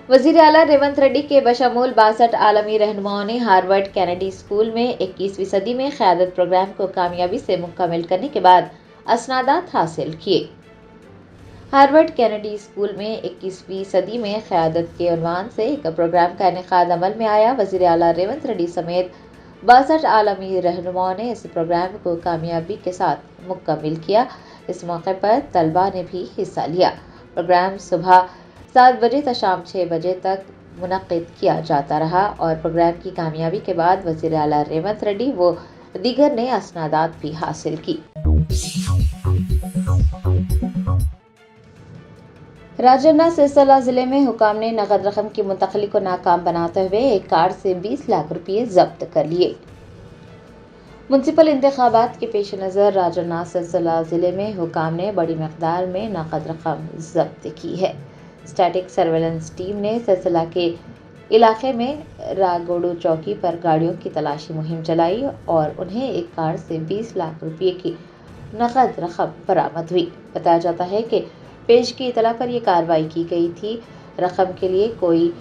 वजीर आला रेवंत रेड्डी के बशमूल 62 आलमी रहनुमाओं ने हार्वर्ड कैनेडी स्कूल में 21वीं सदी में क़यादत प्रोग्राम को कामयाबी से मुकम्मल करने के बाद असनादात हासिल किए। हार्वर्ड कैनेडी स्कूल में 21वीं सदी में क़यादत के उन्वान से एक प्रोग्राम का इनेकाद अमल में आया। वजीर आला रेवंत रेड्डी समेत 62 आलमी रहनुमाओं ने इस प्रोग्राम को कामयाबी के साथ मुकम्मल किया। इस मौके पर तलबा ने भी हिस्सा लिया। प्रोग्राम सुबह 7 बजे से शाम 6 बजे तक मुनक्किद किया जाता रहा और प्रोग्राम की कामयाबी के बाद वज़ीर आला रेवंत रेड्डी व दीगर ने असनादात भी हासिल की। राजन्ना सिलसिला जिले में हुकाम ने नकद रकम की मुंतकली को नाकाम बनाते हुए एक कार से 20 लाख रुपये जब्त कर लिए। म्युनिसिपल इंतखाबात के पेश नज़र राजन्ना सिलसिला जिले में हुकाम ने बड़ी मकदार में नकद रकम जब्त की है। स्टैटिक सर्वेलेंस टीम ने सिलसिला के इलाके में रागोडू चौकी पर गाड़ियों की तलाशी मुहिम चलाई और उन्हें एक कार से 20 लाख रुपये की नकद रकम बरामद हुई। बताया जाता है कि पेश की इतला पर यह कार्रवाई की गई थी। रकम के लिए कोई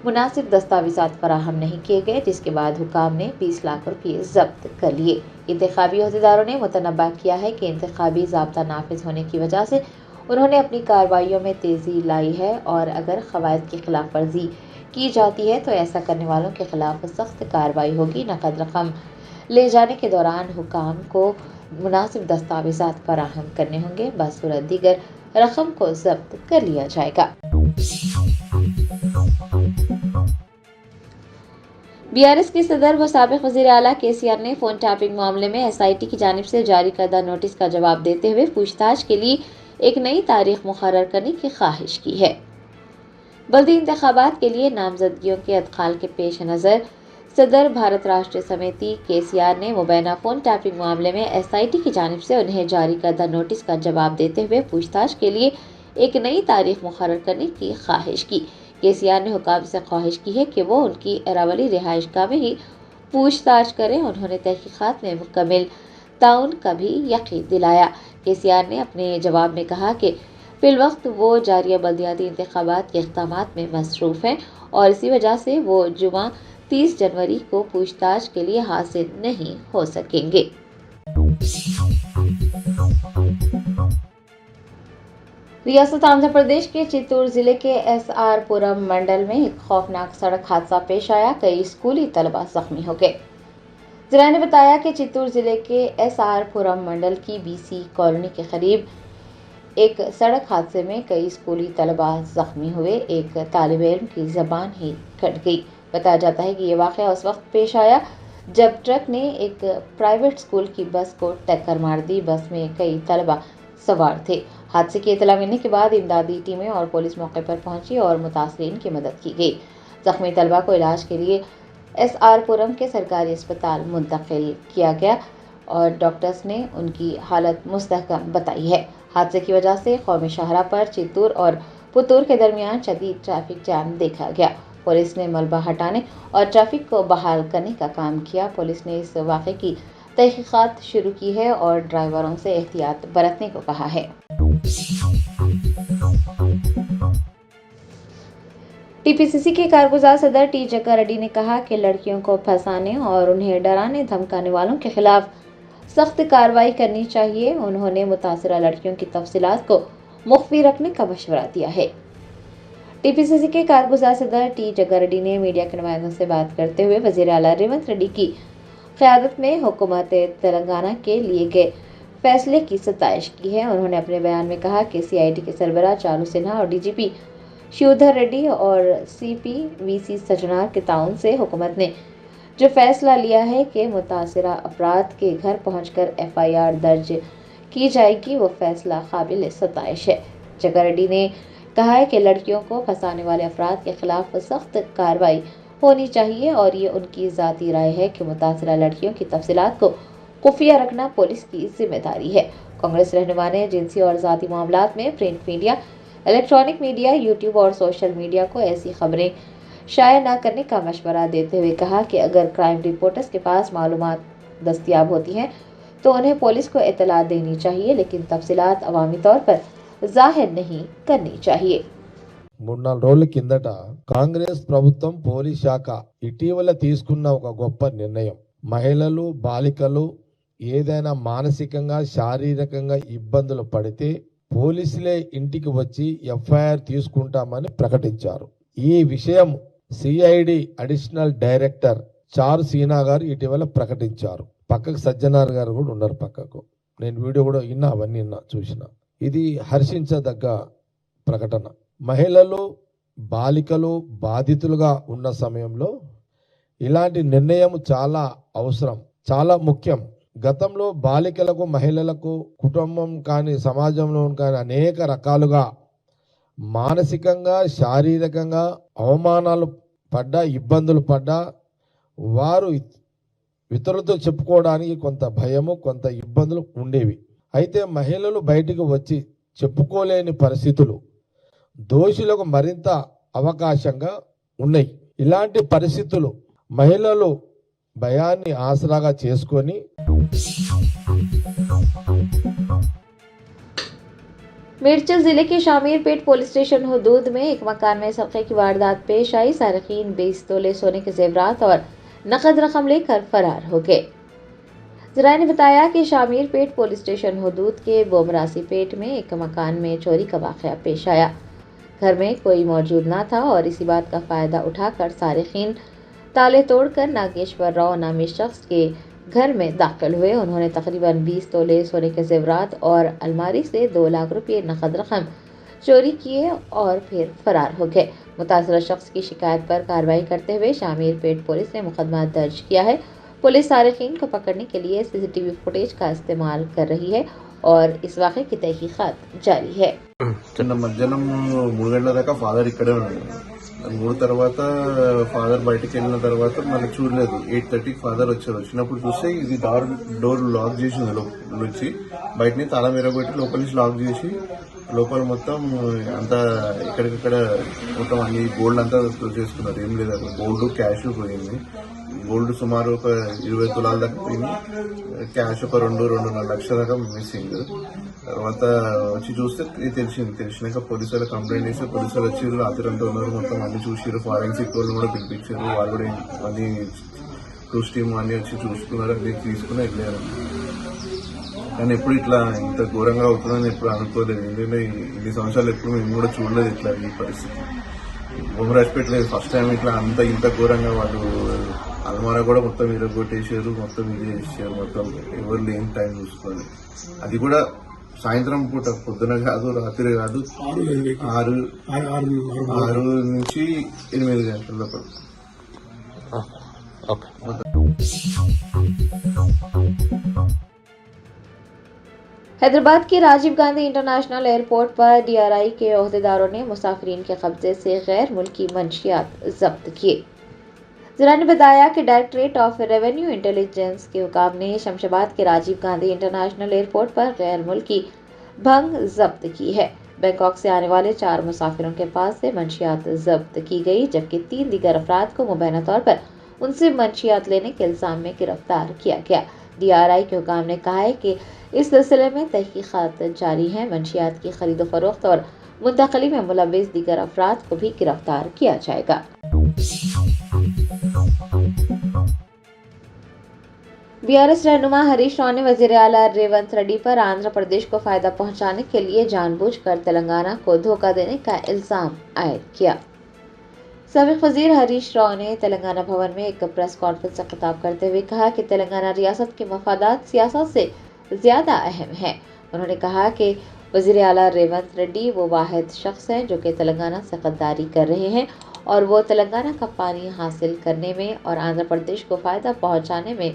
मुनासिब दस्तावेज़ात फराहम नहीं किए गए, जिसके बाद हुकाम ने 20 लाख रुपये जब्त कर लिए। इंतखाबी अहदेदारों ने मुतनब्बा किया है कि इंतखाबी ज़ाब्ता नाफिज होने की वजह से उन्होंने अपनी कार्रवाइयों में तेज़ी लाई है और अगर क़वायद की खिलाफ वर्जी की जाती है तो ऐसा करने वालों के खिलाफ सख्त कार्रवाई होगी। नकद रकम ले जाने के दौरान हुकाम को मुनासिब दस्तावेज़ात फराहम करने होंगे, बसूरत दीगर रकम को जब्त कर लिया जाएगा। बीआरएस के सदर व साबिक़ वज़ीर आला केसीआर ने फ़ोन टैपिंग मामले में एसआईटी की जानिब से जारी करदा नोटिस का जवाब देते हुए पूछताछ के लिए एक नई तारीख मुकर्रर करने की ख्वाहिश की है। बल्दी इंतखाबात के लिए नामजदगियों के अदखाल के पेश नज़र सदर भारत राष्ट्रीय समिति केसीआर ने मुबैना फ़ोन टैपिंग मामले में एसआईटी की जानिब से उन्हें जारी करदा नोटिस का जवाब देते हुए पूछताछ के लिए एक नई तारीख मुकर्रर करने की ख्वाहिश की। केसीआर ने हुकाम से ख्वाहिश की है कि वो उनकी अरावली रिहाइशगाह में ही पूछताछ करें। उन्होंने तहकीकात में मुकम्मल ताउन का भी यकीन दिलाया। केसीआर ने अपने जवाब में कहा कि फिलवक्त वो जारिया बल्दियाती इंतखाबात के इक़दामात में मसरूफ़ हैं और इसी वजह से वो जुमा 30 जनवरी को पूछताछ के लिए हाजिर नहीं हो सकेंगे। रियासत आंध्र प्रदेश के चित्तूर जिले के एसआर पुरम मंडल में एक खौफनाक सड़क हादसा पेश आया। कई स्कूली तलबा जख्मी हो गए। ज़राए ने बताया कि चित्तूर जिले के एसआर पुरम मंडल की बीसी कॉलोनी के करीब एक सड़क हादसे में कई स्कूली तलबा जख्मी हुए। एक तालिब इल्म की ज़बान ही कट गई। बताया जाता है कि ये वाक़या उस वक्त पेश आया जब ट्रक ने एक प्राइवेट स्कूल की बस को टक्कर मार दी। बस में कई तलबा सवार थे। हादसे की इतला मिलने के बाद इमदादी टीमें और पुलिस मौके पर पहुंची और मुतासरीन की मदद की गई। जख्मी तलबा को इलाज के लिए एसआर पुरम के सरकारी अस्पताल मुंतकिल किया गया और डॉक्टर्स ने उनकी हालत मुस्तहकम बताई है। हादसे की वजह से कौमी शाहरा पर चित्तूर और पुतूर के दरमियान शदीद ट्रैफिक जाम देखा गया। पुलिस ने मलबा हटाने और ट्रैफिक को बहाल करने का काम किया। पुलिस ने इस वाक़े की तहकीकात शुरू की है और ड्राइवरों से एहतियात बरतने को कहा है। टीपीसीसी के कारगुजार सदर टी जग्गा रेड्डी ने कहा कि लड़कियों को फंसाने और उन्हें डराने धमकाने वालों के खिलाफ सख्त कार्रवाई करनी चाहिए। उन्होंने मुतासरा लड़कियों की तफसीलात को मुख्फी रखने का मशवरा दिया है। टीपीसीसी के कारगुजार सदर टी जग्गा रेड्डी ने मीडिया के नुमाइंदों से बात करते हुए वज़ीर आला रेवंत रेड्डी की क़यादत में हुकूमत तेलंगाना के लिए गए फैसले की सताइश की है। उन्होंने अपने बयान में कहा कि सीआईडी के सरबराह चारू सिन्हा और डीजीपी शिवधर रेड्डी और सीपी वीसी सजनार के ताउन से हुकूमत ने जो फैसला लिया है कि मुतासिरा अफराद के घर पहुंचकर एफआईआर दर्ज की जाएगी, वो फैसला काबिल सताइश है। जग्गा रेड्डी ने कहा है कि लड़कियों को फंसाने वाले अफराद के खिलाफ सख्त कार्रवाई होनी चाहिए और ये उनकी ज़ाती राय है कि मुतासिरा लड़कियों की तफसीलात को खुफिया रखना पुलिस की जिम्मेदारी है। कांग्रेस रहनुमा ने जिनसी और ज़ाती मामलात में print media, electronic media, YouTube और सोशल मीडिया को ऐसी खबरें शाया न करने का मशवरा देते हुए कहा कि अगर क्राइम रिपोर्टर्स के पास मालूमात दस्तियाब होती हैं तो उन्हें पुलिस को इत्तला देनी चाहिए, लेकिन तफसीलात अवामी तौर पर ज़ाहिर नहीं करनी चाहिए। 3-4 రోజుల కిందట కాంగ్రెస్ ప్రభుత్వం పోలీస్ శాఖ ఇటీవల తీసుకున్న ఒక గొప్ప నిర్ణయం, మహిళలు బాలికలు ఏదైనా మానసికంగా శారీరకంగా ఇబ్బందులు పడితే పోలీసులే ఇంటికి వచ్చి ఎఫ్ఐఆర్ తీసుకుంటామని ప్రకటించారు. ఈ విషయం సిఐడి అడిషనల్ డైరెక్టర్ చారు సీనా గారు ఇటీవల ప్రకటించారు. పక్కకు సజ్జనార్ గారు కూడా ఉన్నారు పక్కకు. నేను వీడియో కూడా అవన్నీ చూసిన. ఇది హర్షించదగ్గ ప్రకటన. మహిళలు బాలికలు బాధితులుగా ఉన్న సమయంలో ఇలాంటి నిర్ణయం చాలా అవసరం, చాలా ముఖ్యం. గతంలో బాలికలకు మహిళలకు కుటుంబం కానీ సమాజంలో కానీ అనేక రకాలుగా మానసికంగా శారీరకంగా అవమానాలు పడ్డా ఇబ్బందులు పడ్డా వారు ఇతరులతో చెప్పుకోవడానికి కొంత భయము కొంత ఇబ్బందులు ఉండేవి. అయితే మహిళలు బయటికి వచ్చి చెప్పుకోలేని పరిస్థితులు దోషులకు మరింత అవకాశంగా ఉన్నాయి. ఇలాంటి పరిస్థితులు మహిళలు భయాన్ని ఆసరాగా చేసుకొని मिर्चल जिले के शामीरपेट पुलिस स्टेशन हदूद में एक मकान में सरक़े की वारदात पेश आई। सारिकीन 20 तोले सोने के जेवरात और नकद रकम लेकर फरार हो गए। जराये ने बताया कि शामीरपेट पुलिस स्टेशन हदूद के बोमरासी पेट में एक मकान में चोरी का वाक़या पेश आया। घर में कोई मौजूद न था और इसी बात का फ़ायदा उठाकर सारिकीन ताले तोड़कर नागेश्वर राव नामी शख्स के घर में दाखिल हुए। उन्होंने तकरीबन 20 तोले सोने के जेवरात और अलमारी से 2 लाख रुपये नकद रकम चोरी किए और फिर फरार हो गए। मुतासरा शख्स की शिकायत पर कार्रवाई करते हुए शामीरपेट पुलिस ने मुकदमा दर्ज किया है। पुलिस सारिकीन को पकड़ने के लिए सीसीटीवी फुटेज का इस्तेमाल कर रही है और इस वाक़े की तहकीकात जारी है। మధ్యాహ్నం 3 గంటల దాకా ఫాదర్ ఇక్కడే ఉన్నాడు. 3 తర్వాత ఫాదర్ బయటకు వెళ్ళిన తర్వాత మళ్ళీ చూడలేదు. 8:30కి ఫాదర్ వచ్చారు. వచ్చినప్పుడు చూస్తే ఇది డోర్ లాక్ చేసింది. లోపల నుంచి బయటని తాళం ఎరగొట్టి లోపల నుంచి లాక్ చేసి లోపల మొత్తం అంతా ఇక్కడికక్కడ మొత్తం అన్ని గోల్డ్ అంతా చేసుకున్నారు. ఏం లేదు, అక్కడ గోల్డ్ క్యాష్ పోయింది. గోల్డ్ సుమారు ఒక 20 తులాల దాకా పోయింది. క్యాష్ ఒక 2-2.5 లక్షల దాకా మిస్సింగ్. తర్వాత వచ్చి చూస్తే తెలిసినాక పోలీసు వాళ్ళు కంప్లైంట్ చేస్తే పోలీసు వాళ్ళు వచ్చి రాత్రి అంతా ఉన్నారు. మొత్తం అన్ని చూసిరు. ఫారెన్సిక్ వాళ్ళు కూడా పిలిపించారు. వాళ్ళు కూడా అన్ని క్రూస్ టీమ్ అన్ని వచ్చి చూసుకున్నారు. అన్ని తీసుకుని వెళ్ళారు. కానీ ఎప్పుడు ఇట్లా ఇంత ఘోరంగా అవుతుందని ఎప్పుడు అనుకోలేదు. ఎందుకంటే ఇన్ని సంవత్సరాలు ఎప్పుడు మేము కూడా చూడలేదు ఇట్లా ఈ పరిస్థితి. బొమ్మరాజ్పేటలేదు ఫస్ట్ టైం ఇట్లా ఇంత ఘోరంగా వాళ్ళు అల్మారా కూడా మొత్తం ఇరగొట్టేసారు. మొత్తం ఇది చేసారు. మొత్తం ఎవరు లేని టైం చూసుకోవాలి. అది కూడా సాయంత్రం పూట, పొద్దున కాదు రాత్రి కాదు, 6 నుంచి 8 గంటల లోపల. हैदराबाद के राजीव गांधी इंटरनेशनल एयरपोर्ट पर डीआरआई के ओहदेदारों ने मुसाफिरीन के कब्जे से गैर मुल्की मंशियात जब्त किए। जरा ने बताया कि डायरेक्टरेट ऑफ रेवेन्यू इंटेलिजेंस के हुकाम ने शमशाबाद के राजीव गांधी इंटरनेशनल एयरपोर्ट पर गैर मुल्की भंग जब्त की है। बैंकॉक से आने वाले 4 मुसाफिरों के पास से मंशियात जब्त की गई, जबकि 3 दीगर अफराद को मुबैना तौर पर उनसे मंशियात लेने के इल्जाम में गिरफ्तार किया गया। डीआरआई के हुकाम ने कहा है कि इस सिलसिले में तहकीकात जारी है। मंशियात की खरीदो फरोख्त और मुंतकली में मुलव्विस दीगर अफराद को भी गिरफ्तार किया जाएगा। बीआरएस रहनुमा हरीश राव ने वजीर आला रेवंत रेड्डी पर आंध्र प्रदेश को फायदा पहुंचाने के लिए जानबूझकर तेलंगाना को धोखा देने का इल्जाम आयद किया। साबिक वजीर हरीश राव ने तेलंगाना भवन में एक प्रेस कॉन्फ्रेंस से खिताब करते हुए कहा कि तेलंगाना रियासत के मफादात सियासत से ज्यादा अहम है। उन्होंने कहा कि वजीर आला रेवंत रेड्डी वो वाहिद शख्स हैं जो कि तेलंगाना से गद्दारी कर रहे हैं और वो तेलंगाना का पानी हासिल करने में और आंध्र प्रदेश को फायदा पहुंचाने में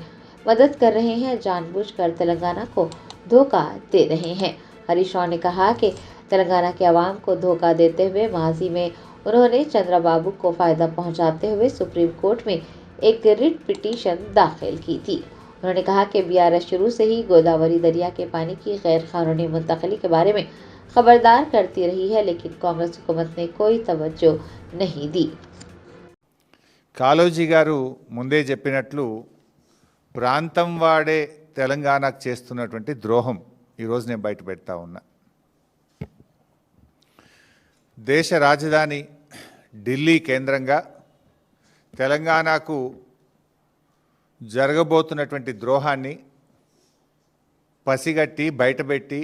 मदद कर रहे हैं, जानबूझकर तेलंगाना को धोखा दे रहे हैं। हरीश राव ने कहा कि तेलंगाना के अवाम को धोखा देते हुए माजी में उन्होंने चंद्रबाबू को फायदा पहुंचाते हुए सुप्रीम कोर्ट में एक रिट पिटीशन दाखिल की थी। उन्होंने कहा कि बीआरएस शुरू से ही गोदावरी दरिया के पानी की गैर कानूनी मुंतकली के बारे में खबरदार करती रही है, लेकिन कांग्रेस हुकूमत ने कोई तवज्जो नहीं दी। కాళోజీ గారు ముందే చెప్పినట్లు ప్రాంతం వాడే తెలంగాణకు చేస్తున్నటువంటి ద్రోహం ఈరోజు నేను బయట పెడతా ఉన్నా. దేశ రాజధాని ఢిల్లీ కేంద్రంగా తెలంగాణకు జరగబోతున్నటువంటి ద్రోహాన్ని పసిగట్టి బయటపెట్టి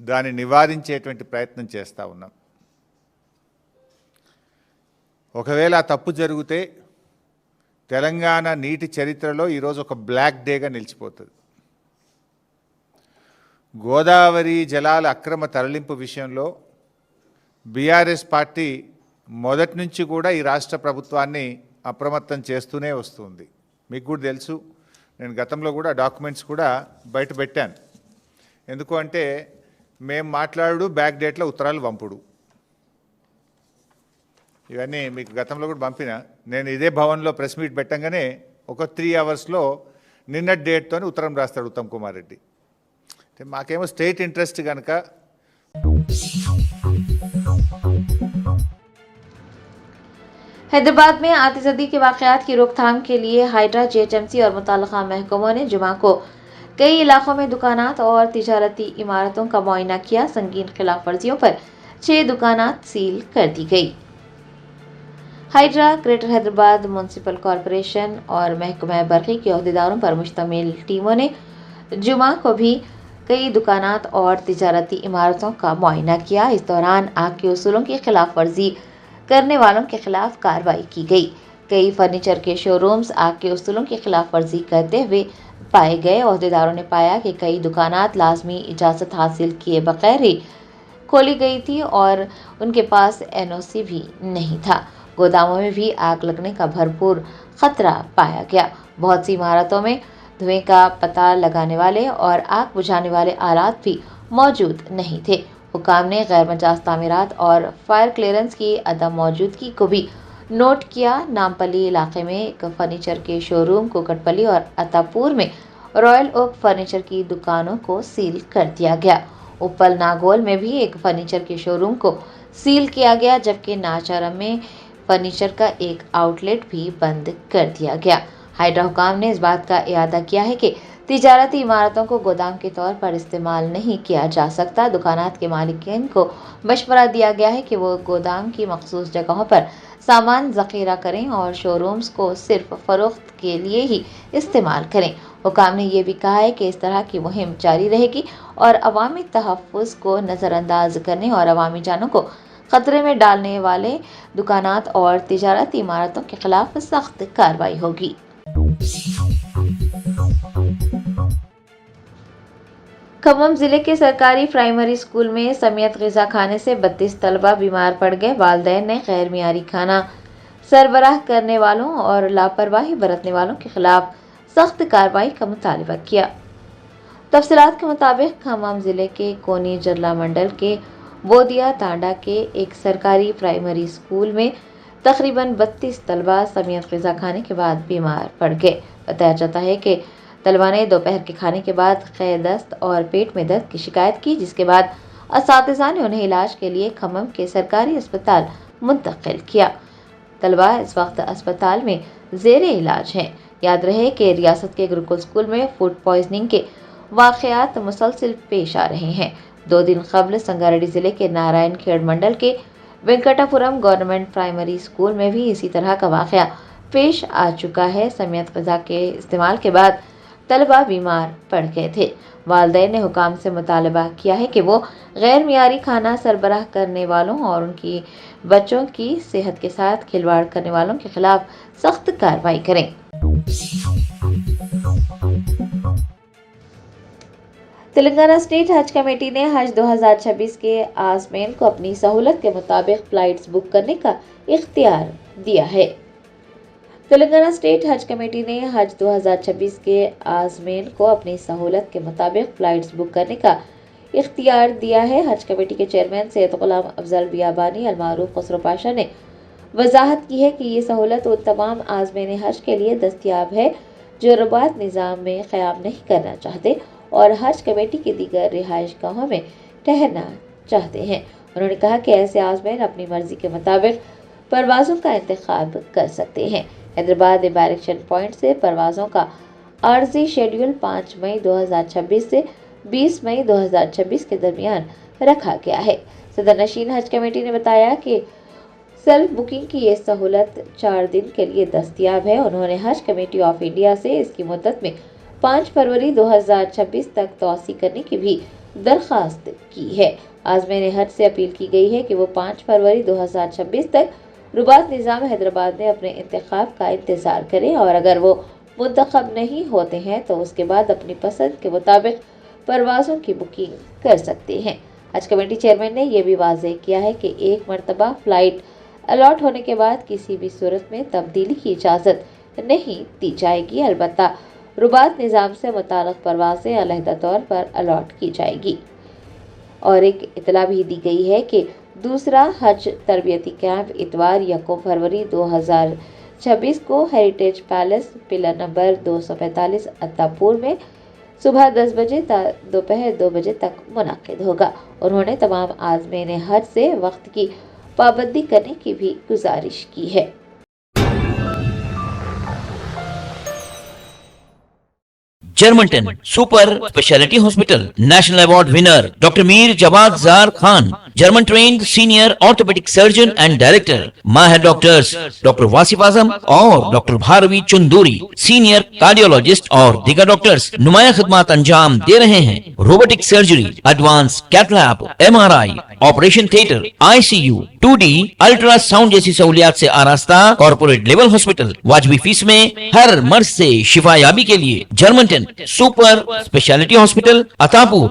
దాన్ని నివారించేటువంటి ప్రయత్నం చేస్తూ ఉన్నాం. ఒకవేళ ఆ తప్పు జరిగితే తెలంగాణ నీటి చరిత్రలో ఈరోజు ఒక బ్లాక్ డేగా నిలిచిపోతుంది. గోదావరి జలాల అక్రమ తరలింపు విషయంలో బీఆర్ఎస్ పార్టీ మొదటి నుంచి కూడా ఈ రాష్ట్ర ప్రభుత్వాన్ని అప్రమత్తం చేస్తూనే వస్తుంది. మీకు కూడా తెలుసు, నేను గతంలో కూడా డాక్యుమెంట్స్ కూడా బయట పెట్టాను. ఎందుకు అంటే మేము మాట్లాడు బ్యాక్ డేట్లో ఉత్తరాలు పంపుడు, ఇవన్నీ మీకు గతంలో కూడా పంపిన. నేను ఇదే భవన్లో ప్రెస్ మీట్ పెట్టంగానే ఒక 3 అవర్స్లో నిన్నటి డేట్తో ఉత్తరం రాస్తాడు ఉత్తమ్ కుమార్ రెడ్డి. అంటే మాకేమో స్టేట్ ఇంట్రెస్ట్ కనుక. हैदराबाद में आतिशबाजी के वाक़यात की रोकथाम के लिए हाइड्रा, जेएचएमसी और मुतल्लिक़ा महकमों ने जुमा को कई इलाकों में दुकानात और तिजारती इमारतों का मुआयना किया. संगीन खिलाफ वर्जियों पर 6 दुकानात सील कर दी गई. Hydra, greater Hyderabad municipal corporation और महकमा बरक़ी के अहदेदारों पर मुश्तमिल टीमों ने जुमा को भी कई दुकानात और तिजारती इमारतों का मुआयना किया. इस दौरान आग के उसूलों की खिलाफ वर्जी करने वालों के खिलाफ कार्रवाई की गई. कई फर्नीचर के शोरूम्स आग के उसूलों की खिलाफ वर्जी करते हुए पाए गए. अहदेदारों ने पाया कि कई दुकानात लाजमी इजाज़त हासिल किए बगैर ही खोली गई थी और उनके पास एनओसी भी नहीं था. गोदामों में भी आग लगने का भरपूर खतरा पाया गया. बहुत सी इमारतों में धुएं का पता लगाने वाले और आग बुझाने वाले आलात भी मौजूद नहीं थे. हुकाम ने गैर मजाज तामीरात और फायर क्लियरेंस की अदम मौजूदगी को भी नोट किया. नामपल्ली इलाके में एक फर्नीचर के शोरूम, कुकटपल्ली और अतापुर में रॉयल ओक फर्नीचर की दुकानों को सील कर दिया गया. उपल नागौल में भी एक फर्नीचर के शोरूम को सील किया गया, जबकि नाचारम में फर्नीचर का एक आउटलेट भी बंद कर दिया गया. हाइड्रा हुकाम ने इस बात का इरादा किया है कि तिजारती इमारतों को गोदाम के तौर पर इस्तेमाल नहीं किया जा सकता. दुकानात के मालिकीन को मशवरा दिया गया है कि वो गोदाम की मखसूस जगहों पर सामान ज़ख़ीरा करें और शोरूम्स को सिर्फ फ़रोख्त के लिए ही इस्तेमाल करें. हुकाम ने यह भी कहा है कि इस तरह की मुहिम जारी रहेगी और अवामी तहफ़्फ़ुज़ को नज़रअंदाज करने और अवामी जानों को खतरे में डालने वाले दुकानात और तिजारती इमारतों के खिलाफ सख्त कार्रवाई होगी. खम्मम जिले के सरकारी प्राइमरी स्कूल में समियत ग़िज़ा खाने से 32 तलबा बीमार पड़ गए. वालिदैन ने गैर मियारी खाना सरबराह करने वालों और लापरवाही बरतने वालों के खिलाफ सख्त कार्रवाई का मुतालबा किया. तफसीलात के मुताबिक खम्मम जिले के कोनी जरला मंडल के बोदिया तांडा के एक सरकारी प्राइमरी स्कूल में तकरीबन 32 तलबा समियत ग़िज़ा खाने के बाद बीमार पड़ गए. बताया जाता है कि तलबा ने दोपहर के खाने के बाद ख़ैर दस्त और पेट में दर्द की शिकायत की, जिसके बाद असातिज़ा ने उन्हें इलाज के लिए खम्मम के सरकारी अस्पताल मुंतकिल किया. तलबा इस वक्त अस्पताल में ज़ेरे इलाज हैं. याद रहे कि रियासत के गुरुकुल स्कूल में फूड पॉइजनिंग के वाक़यात मुसलसल पेश आ रहे हैं. 2 दिन कबल संगारेड्डी ज़िले के नारायण खेड़ मंडल के वेंकटापुरम गवर्नमेंट प्राइमरी स्कूल में भी इसी तरह का वाक़या पेश आ चुका है. समियत ग़िज़ा के इस्तेमाल के बाद तलबा बीमार पड़ गए थे. वालिदैन ने हुकाम से मुतालबा किया है कि वो गैर मियारी खाना सरबराह करने वालों और उनकी बच्चों की सेहत के साथ खिलवाड़ करने वालों के खिलाफ सख्त कार्रवाई करें. तेलंगाना स्टेट हज कमेटी ने हज 2026 के आज़मीन को अपनी सहूलत के मुताबिक फ़्लाइट्स बुक करने का इख्तियार दिया है. तेलंगाना स्टेट हज कमेटी ने हज 2026 के आज़मीन को अपनी सहूलत के मुताबिक फ़्लाइट्स बुक करने का इख्तियार दिया है. हज कमेटी के चेयरमैन सैयद गुलाम अफजल बियाबानी अलमारूफ खसरो पाशा ने वजाहत की है कि ये सहूलत उन तमाम आज़मीन हज के लिए दस्तयाब है जो रबात निज़ाम में क़याम नहीं करना चाहते और हज कमेटी के दीगर रिहाइश गाहों में ठहरना चाहते हैं. उन्होंने कहा कि ऐसे आज़मीन अपनी मर्जी के मुताबिक परवाज़ों का इंतखाब कर सकते हैं. हैदराबाद डायरेक्शन पॉइंट से परवाज़ों का आर्जी शेड्यूल 5 मई 2026 से 20 मई 2026 के दरमियान रखा गया है। सदर नशीन हज कमेटी ने बताया कि सेल्फ बुकिंग की ये सहूलत 4 दिन के लिए दस्तयाब है। उन्होंने हज कमेटी ऑफ इंडिया से इसकी मुद्दत में 5 फरवरी 2026 तक तौसी करने की भी दरख्वास्त की है। आज़मीन हज से अपील की गई है कि वो 5 फरवरी 2026 तक रुबात निज़ाम हैदराबाद में अपने इंतखाब का इंतज़ार करें और अगर वो मुंतखब नहीं होते हैं तो उसके बाद अपनी पसंद के मुताबिक परवाज़ों की बुकिंग कर सकते हैं। हज कमेटी चेयरमैन ने यह भी वाज़ेह किया है कि एक मरतबा फ़्लाइट अलॉट होने के बाद किसी भी सूरत में तब्दीली की इजाज़त नहीं दी जाएगी। अलबत्ता रुबात निज़ाम से मुताल्लिक़ परवाज़ें अलहदा तौर पर अलॉट की जाएगी। और एक इतला भी दी गई है कि दूसरा हज तरबियती कैंप इतवार 1 फरवरी 2026 को heritage palace pillar number 245 Attapur में सुबह 10 बजे दोपहर 2 बजे तक मुनाकिद होगा। उन्होंने तमाम आज़मीन हज से वक्त की पाबंदी करने की भी गुजारिश की है। Germanten super speciality hospital national award winner doctor Mir Jawad Zar Khan, German trained senior orthopaedic surgeon and director, माहिर डॉक्टर्स डॉक्टर वासिफ आजम और doctor Bharvi Chanduri, senior cardiologist और दीगर डॉक्टर्स नुमाया खिदमत अंजाम दे रहे हैं। Robotic surgery, advance cath lab, MRI, operation theatre, ICU, 2D ultrasound जैसी सहूलियात से आरास्ता कॉर्पोरेट लेवल हॉस्पिटल, वाजबी फीस में हर मर्ज से शिफायाबी के लिए Germanton super speciality hospital, Attapur.